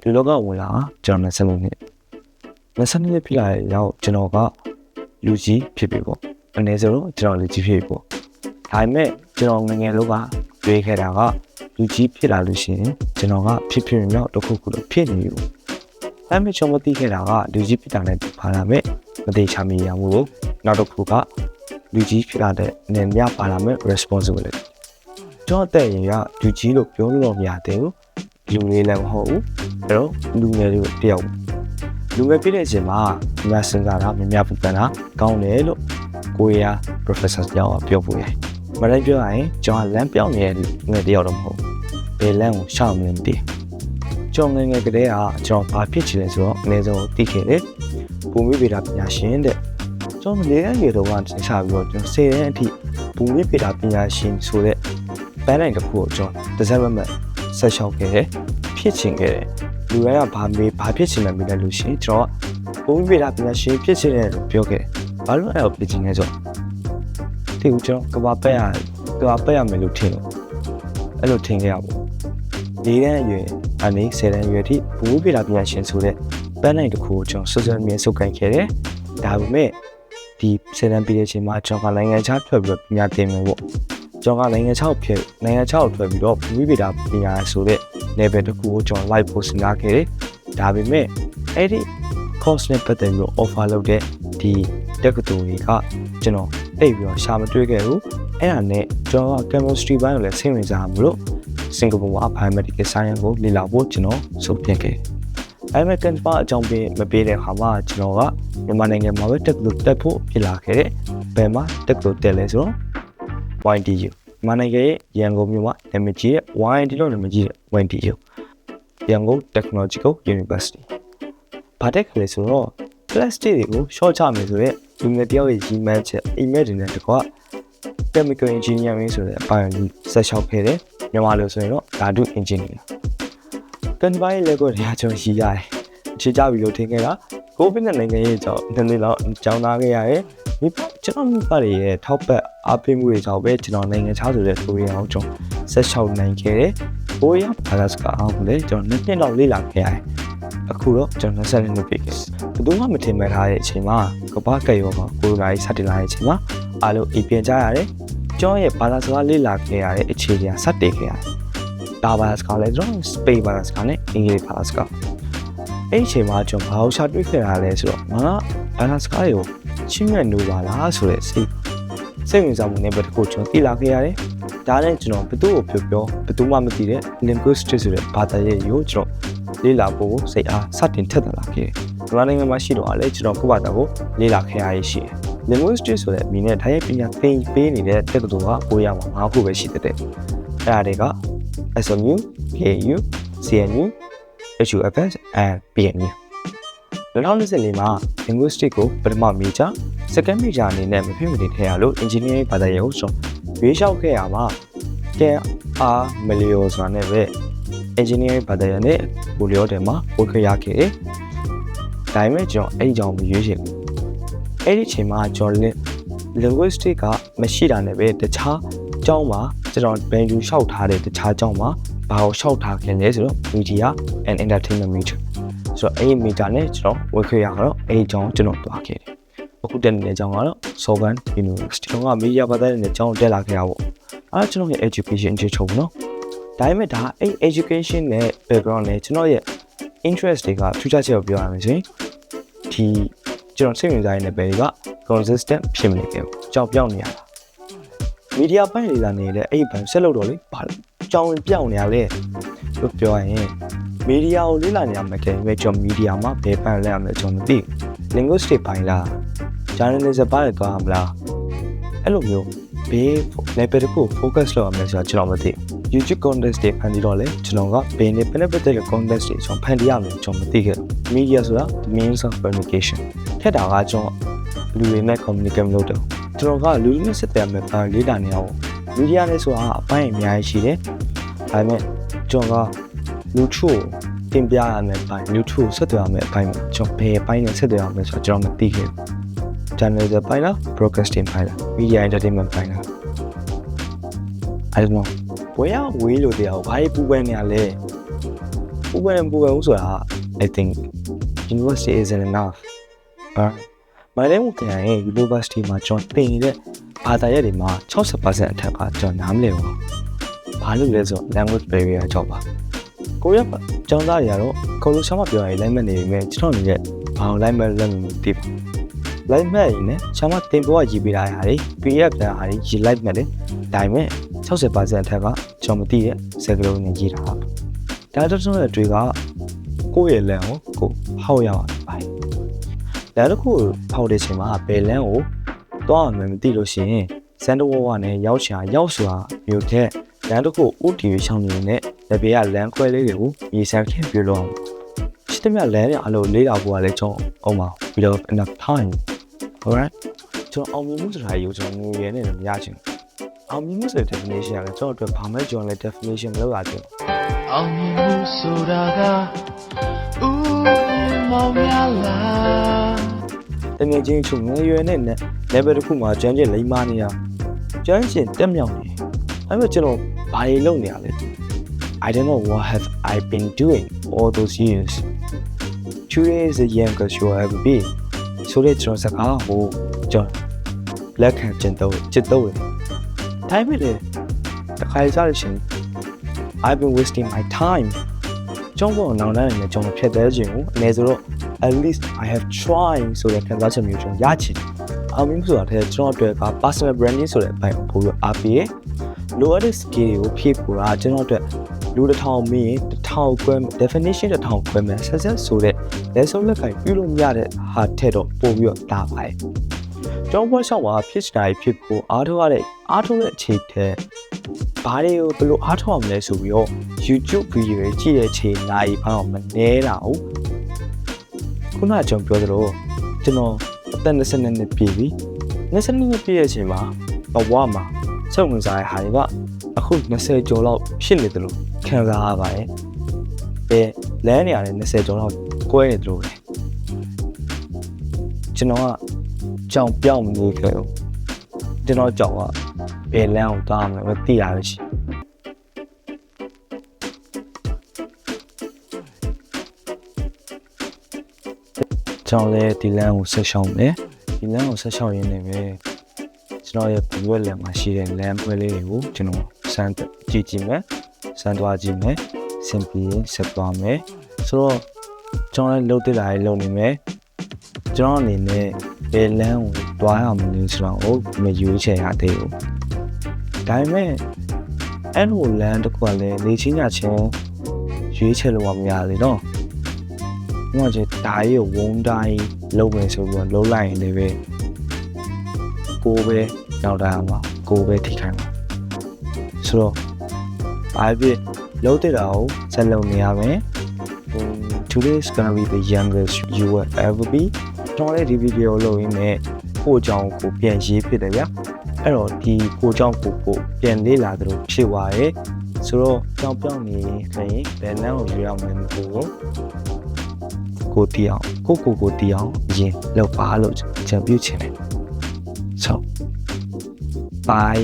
ဒီလောကဝင်လာကျွန်တော်20နှစ်ဖြစ်လာရောက်ကျွန်တော်ကလူကြီးဖြစ်ပြီပေါ့အနေဆိုတော့ကျွန်တော်လူကြီးဖြစ်ပြီပေါ့ဒါပေမဲ့ကျွန်တော်ငယ်လို့ကတွေးခဲ့တာကလူကြီးဖြစ်လာလို့ရှိရင်ကျွန်တော်ကဖြစ်မြောက်တစ်ခုခုလို့ဖြစ်နေပြီပေါ့ဒါပေမဲ့ကျွန်တော်သိခဲ့တာကလူကြီးဖြစ်တာနဲ့ပါလာမဲ့မသေးချာမိရမှုကိုနောက်တစ်ခုကလူကြီးဖြစ်လာတဲ့အနေနဲ့ပါလာမဲ့ responsibility ကျွန်တော်တဲ့ရင်ကလူကြီးလို့ပြောလို့မရသေးဘူးလူလေးလည်းမဟုတ်ဘူးအဲ့တော့လူငယ်တွေတယောက်လူငယ်ဖြစ်တဲ့အချိန်မှာအများစဉ်းစားတာများပူပန်တာကောင်းတယ်လို့ကိုရီးယား professor တယောက်ကပြောပို့ရတယ်။မတိုင်းပြောရရင်ကျွန်တော်လမ်းပြောင်းနေတဲ့ငယ်တယောက်တော့မဟုတ်ဘူး။ဘယ်လမ်းကိုရှောင်နေမသိ။ကျွန်တော်ငယ်ကလေးကကျွန်တော်ဘာဖြစ်ချင်လဲဆိုတော့အနည်းဆုံးသိခဲ့တယ်။ဘူမိဗေဒပညာရှင်တဲ့။ကျွန်တော်လေးငယ်တော့ကတင်ချပြီးတော့ကျွန်တော်10ရက်အထိဘူမိဗေဒပညာရှင်ဆိုတဲ့ပန်းတိုင်းတစ်ခုကိုကျွန်တော်တစ်စက်မဲ့ဆက်လျှောက်ခဲ့တယ်။ဖြစ်ချင်ခဲ့တယ်။လူတိုင်းကဘာဖြစ်ချင်တယ်မိတယ်လို့ရှိရင်ကျွန်တော်ဘူမိဗေဒပညာရှင်ဖြစ်ချင်တယ်လို့ပြောခဲ့တယ်။ဘာလို့အဲ့လိုဖြစ်ချင်လဲဆိုတော့ဒီဦးကျွန်တော်ကဘာပက်ရမယ်လို့ထင်လို့အဲ့လိုထင်ခဲ့ရပေါ့၄တန်းအရွယ်အနေ10တန်းအရွယ်ထိဘူမိဗေဒပညာရှင်ဆိုတဲ့ပန်းနိုင်တစ်ခုကိုကျွန်တော်စွတ်စွတ်မြဲစုပ်ကိုင်ခဲ့တယ်။ဒါပေမဲ့ဒီ10တန်းပြီးတဲ့အချိန်မှာကျွန်တော်ကနိုင်ငံခြားထွက်ပြီးတော့ပညာသင်မယ်ပေါ့ကျွန်တော်ကနိုင်ငံခြားကိုထွက်ပြီးတော့ဘူမိဗေဒပညာဆိုတဲ့ level တစ်ခုကိုကျွန်တော် live ပို့စဉ်းစားခဲ့တယ်။ဒါပေမဲ့အဲ့ဒီ course နဲ့ပတ်သက်ပြီးတော့ offer လုပ်တဲ့ဒီတက္ကသိုလ်တွေကကျွန်တော်အိပ်ပြီးတော့ရှာမတွေ့ခဲ့ဘူး။အဲ့ဒါနဲ့ကျွန်တော်က chemistry ဘိုင်းကိုလည်းစိတ်ဝင်စားမလို့စင်ကာပူမှာ biomedical science ကိုလေ့လာဖို့ကျွန်တော်ဆုံးဖြတ်ခဲ့တယ်။အဲ့မဲ့ campus အကြောင်းမပေးတဲ့ခါမှာကျွန်တော်ကမြန်မာနိုင်ငံမှာပဲတက္ကသိုလ်တက်ဖို့ဖြစ်လာခဲ့တယ်။ဘယ်မှာတက္ကသိုလ်တက်လဲဆိုတော့ YTU မြန်မာနိုင်ငံရဲ့ရန်ကုန်မြို့မှာနာမည်ကြီးတဲ့ YTU လို့နာမည်ကြီးတဲ့ YTU ရန်ကုန် Technological University ဘာတက်လဲဆိုတော့ plastic တွေကို short ချမယ်ဆိုတော့လူငယ်တယောက်ရဲ့ကြီးမှန်းချက် email တွေနဲ့တကွ chemical engineering ဆိုတဲ့အပိုင်းကိုဆက်လျှောက်ခဲ့တယ်မြန်မာလိုဆိုရင်တော့ဓာတု engineer ကန်ပိုင်းလည်းကိုတရားကျွန်တော်ရှိရတယ်အခြေချပြီးလို့ထင်ခဲ့တာကိုဗစ်နဲ့နိုင်ငံရေးကြောင့်နှစ်နှစ်လောက်ကြောင်းသားခဲ့ရတယ်ကျွန်တော်မိဘတွေရဲ့ထောက်ပံ့အားပေးမှုတွေကြောင့်ပဲကျွန်တော်နိုင်ငံခြားဆိုတဲ့ကိုရီးယားအောင်ကျွန်တော်ဆက်လျှောက်နိုင်ခဲ့တယ်ကိုရီးယားဘာသာစကားအောင်လည်းကျွန်တော်နှစ်နှစ်လောက်လေ့လာခဲ့ရတယ်အခုတော့ကျွန်တော်20နှစ်ပြည့်ခဲ့ဘယ်သူမှမထင်မှတ်ထားတဲ့အချိန်မှာကမ္ဘာကပ်ရောဂါကိုရိုနာကြီးစတင်လာတဲ့အချိန်မှာအားလုံးအိပ်ပြန်ကြရတယ်ကျွန်တော်ရဲ့ဘာသာစကားလေ့လာခဲ့ရတဲ့အခြေအနေစတင်ခဲ့ရတယ်ဒါဘာသာစကားလည်းကျွန်တော်စပိန်ဘာသာစကားနဲ့အင်္ဂလိပ်ဘာသာစကားအဲ့ဒီအချိန်မှာကျွန်တော်ဘာလို့ရှာတွေ့ခဲ့တာလဲဆိုတော့ငါဘာသာစကားတွေကိုချင်းမြတ်လို့ပါလားဆိုတဲ့စိတ်ဝင်စားမှုနဲ့ပဲတခုကျွန်တော်သိလာခဲ့ရတယ်ဒါနဲ့ကျွန်တော်ဘယ်သူ့ကိုပြောဘယ်သူမှမသိတဲ့ linguistic ဆိုတဲ့ဘာသာရေးကိုကျွန်တော်လေ့လာဖို့စိတ်အားစတင်ထက်သန်လာခဲ့တယ်မြန်မာနိုင်ငံမှာရှိတော့အဲ့ကျွန်တော်ကိုယ့်ဘာသာကိုလေ့လာခဲ့ရရှိတယ် linguistic ဆိုတဲ့အမည်နဲ့ထိုင်ပညာသင်ပေးနေတဲ့တက္ကသိုလ်ကပိုးရမှာ၅ခုပဲရှိတဲ့အဲ့ဒါတွေက SMU, KU, CNU, HUFS and PNU 2024မှာ linguistic ကိုပထမ major second major အနေနဲ့မဖြစ်မနေထည့်ရလို့ engineering ဘာသာရေးကိုကျွန်တော်ရွေးလျှောက်ခဲ့ရမှာမလီယိုဆိုတာနဲ့ပဲ engineering ဘာသာရေးနဲ့ကိုလျောတယ်မှာပို့ခရခဲ့တယ်ဒါပေမဲ့ကျွန်တော်အဲ့ဒီကြောင့်မရွေးချင်ဘူးအဲ့ဒီအချိန်မှာကျွန်တော် linguistic ကမရှိတာနဲ့ပဲတခြားအကြောင်းမှာကျွန်တော်ဘယ်လိုလျှောက်ထားတဲ့တခြားအကြောင်းမှာဘာကိုလျှောက်ထားခင်လဲဆိုတော့ media and entertainment major ဆိုတော့အဲ့ဒီ major နဲ့ကျွန်တော်ဝယ်ခွင့်ရတော့အဲ့ဒီအကြောင်းကျွန်တော်တွားခဲ့တယ်အခုတက်နေတဲ့အကြောင်းကတော့ Sorbonne University ကျွန်တော်က media ဘာသာရေးနဲ့အကြောင်းတက်လာခဲ့ရပေါ့အဲ့ကျွန်တော်ရဲ့ education အခြေချုပ်ပေါ့နော်ဒါပေမဲ့ဒါအဲ့ education နဲ့ background နဲ့ကျွန်တော်ရဲ့ interest တွေကထူးခြားချက်ကိုပြောရမယ်ဆိုရင်ဒီကျွန်တော်စိတ်ဝင်စားနေတဲ့ဘယ်တွေက consistent ဖြစ်မနေခဲ့ဘူးကြောက်ပြောင်းနေရတာ media ပိုင်းလေးလာနေတဲ့အဲ့ဘန်ဆက်လို့တော့လေဘာကြောင်ပြောင်းနေရလဲလို့ပြောရရင် media ကိုလေ့လာနေရမှာတည်းပဲကျွန်တော် media မှာဘယ်ပန်လဲရမလဲကျွန်တော်မသိ linguistic ပိုင်းလား journalism ပိုင်းလည်းသွားမလားအဲ့လိုမျိုးဘေး level တစ်ခု focus လုပ်ရမယ်ဆိုတာကျွန်တော်မသိ YouTube content တွေဖန်တီးတော့လေကျွန်တော်ကဘယ်နဲ့ဘယ်နဲ့ပတ်သက်တဲ့ content တွေကျွန်တော်ဖန်တီးရမယ်ကျွန်တော်မသိခဲ့ဘူး media ဆိုတာ means of communication ထက်တာကကျွန်တော်လူတွေနဲ့ communicate လုပ်တယ်ကျွန်တော်ကလူတွေနဲ့ဆက်သွယ်မယ်လေ့လာနေအောင် media နဲ့ဆိုတာအပိုင်းအများကြီးရှိတယ်ဒါပေမဲ့ကျွန်တော်ကလူချို့တင်ပြရမယ်ပိုင်းလူချို့ဆက်သွယ်ရမယ်အပိုင်းမှာကျွန်တော်ဘယ်ပိုင်းနဲ့ဆက်သွယ်ရမယ်ဆိုတာကျွန်တော်မသိခဲ့ဘူး journalism ပိုင်းလား broadcasting ပိုင်းလား media entertainment ပိုင်းလား I don't know ဘယ်ရောက်ဝေးလို့တရားဘာပူပန်နေရလဲ I think university isn't enough. My name is University မှာကျွန်တော်သင်နေတဲ့ဘာသာရပ်တွေမှာ60%အထက်ကကျွန်တော်နားမလည်ဘူး။ဘာလို့လဲဆိုတော့ language barrier ကြောင့်ပါ။ကိုရီးယားကျောင်းသားတွေကတော့ခေါ်လို့ရှာမပြောရင်လိုက်မဲ့နေပြီကျွန်တော်နေတဲ့ဘာလို့လိုက်မဲ့လက်မသိဘူး။လိုက်မဲ့ရင်လည်းရှာမတင်ပေါ်ရေးပေးတာဟာတွေ PDF ပြန်ဟာတွေရေးလိုက်မဲ့လေဒါပေမဲ့60%အထက်ကကျွန်တော်မသိတဲ့စကားလုံးနဲ့ရေးတာပါ။ဒါတော့ကျွန်တော်တွေကကိုယ့်ရဲ့လမ်းကိုဟောက်ရပါတယ်။ဒါတခုဖောက်တဲ့ချိန်မှာဘယ်လမ်းကိုတော့မှမသိလို့ရှိရင်စန်ဒဝဝနဲ့ရောက်ဆိုတာမျိုးတဲ့လမ်းတခုဥတီရှောင်းနေတဲ့လက်ဘေးကလမ်းခွဲလေးတွေကိုမြေဆန်းခင်ပြလို့အောင်ရှိသမျှလမ်းတွေအလိုလေးတာပေါ်ကလည်းကျွန်တော်အောင်ပါ we don't have enough time alright ကျွန်တော်အောင်မြင်မှုဆိုတာကိုကျွန်တော်ငွေရနဲ့မရချင်အောင်မြင်မှုဆိုတဲ့ definition ကလည်းကျွန်တော်အတွက်ဘာမှကျွန်တော်လည်း definition မလုပ်ရသေးဘူးအောင်မြင်မှုဆိုတာကမောင်ရလာတကယ်ချင်းချုံငွေရနဲ့ level တစ်ခုမှာကျွမ်းကျင်လိမ့်မနေတာကျွမ်းကျင်တက်မြောက်နေအဲ့မဲ့ကျွန်တော်ဘာတွေလုပ်နေရလဲ I don't know what have I been doing all those years today is the youngest you will ever be ဆိုတဲ့ကျွန်တော်စကားကိုကျွန်တော်လက်ခံကျင့်သုံးတိုင်းမဲ့လေတခါစားလို့ရှိရင် I've been wasting my time ကျွန်တော်နောက်တိုင်းနဲ့ကျွန်တော်ဖြတ်သေးခြင်းကိုအနည်းဆိုတော့ at least I have tried ဆိုတဲ့ခံစားချက်မျိုးကျွန်တော်ရချင်အောင်မြင်မှုဆိုတာတဲ့ကျွန်တော်အတွက်က personal branding ဆိုတဲ့အပိုင်းကိုပို့ပြီးအားပေးလိုအပ်တဲ့ skill တွေကိုဖြည့်ဖို့တာကျွန်တော်အတွက်လူတစ်ထောင်မင်းတစ်ထောင်ခွဲ definition တစ်ထောင်ခွဲမယ်ဆက်ဆိုတဲ့လက်စုပ်လက်ကိုင်ပြုလို့မရတဲ့ဟာထက်တော့ပို့ပြီးတော့တာပါတယ်ကျွန်တော်ဘွားရှောက်မှာဖြစ်တာဖြစ်ဖို့အားထုတ်တဲ့အချိန်ထဲဘာတွေကိုဘယ်လိုအားထုတ်အောင်လဲဆိုပြီးတော့ YouTube video တွေကြည့်တဲ့အချိန်နိုင်ဖောင်းမနေတာဟုတ်ခုနကကျွန်တော်ပြောသလိုကျွန်တော်အသက်20နှစ်ပြည့်ပြီ20နှစ်ပြည့်ရဲ့အချိန်မှာဘဝမှာစုံဝင်စားတဲ့ဟာတွေကအခု20ကျော်လောက်ဖြစ်နေတယ်လို့ခံစားရပါတယ်။ပဲလမ်းနေရတယ်20ကျော်လောက်ကွဲနေတယ်လို့ပဲကျွန်တော်ကကြောင်ပြောင်းနေခဲ့ဘူးကျွန်တော်ကြောင်ကဘယ်လမ်းကိုသွားမလဲမသိရဘူးရှိကျွန်တော်လည်းဒီလမ်းကိုဆက်ရှောင်မယ်ဒီလမ်းကိုဆက်ရှောင်ရင်းနေပဲကျွန်တော်ရဲ့ဘွယ်လမ်းမှာရှိတဲ့လမ်းပွဲလေးတွေကိုကျွန်တော်စမ်းကြည့်မယ်စမ်းသွားကြည့်မယ်စင်ပြီးဆက်သွားမယ်ဆိုတော့ကျွန်တော်လည်းလုပ်တဲ့လာရေးလုပ်နေမယ်ကျွန်တော်အနေနဲ့ဘယ်လမ်းကိုတွားရမလဲဆိုတော့မယူချင်ရသေးဘူးဒါပေမဲ့အဲ့လိုလမ်းတစ်ခုကလည်းနေချင်းညချင်းရွေးချယ်လို့မရလေတော့။ကျွန်တော်ကျဒါရီကိုဝုန်းတိုင်းလုံးမယ်ဆိုပြီးတော့လုံးလိုက်ရင်လည်းပဲကိုပဲရောက်တာမှာကိုပဲထိခိုက်မှာ။ဆိုတော့ဘာဖြစ်လုံးတဲ့တာကိုဆက်လုပ်နေရမယ်။ Today is gonna be the youngest you will ever be. ကျွန်တော်လည်းဒီဗီဒီယိုလုပ်ရင်းနဲ့ကိုအကြောင်းကိုပြန်ရေးဖြစ်တယ်ဗျာ။အဲ့တော့ဒီကိုအကြောင်းကိုပြန်လေ့လာသလိုဖြစ်သွားရဲ့။ဆိုတော့ကြောင်ပြောင်းနေရင်ဘယ်လမ်းကိုရွေးရမလဲမသိဘူး။ကိုတီအောင်ကိုတီအောင်ရင်လောက်ပါလို့ချက်ပြုတ်ချင်တယ် So bye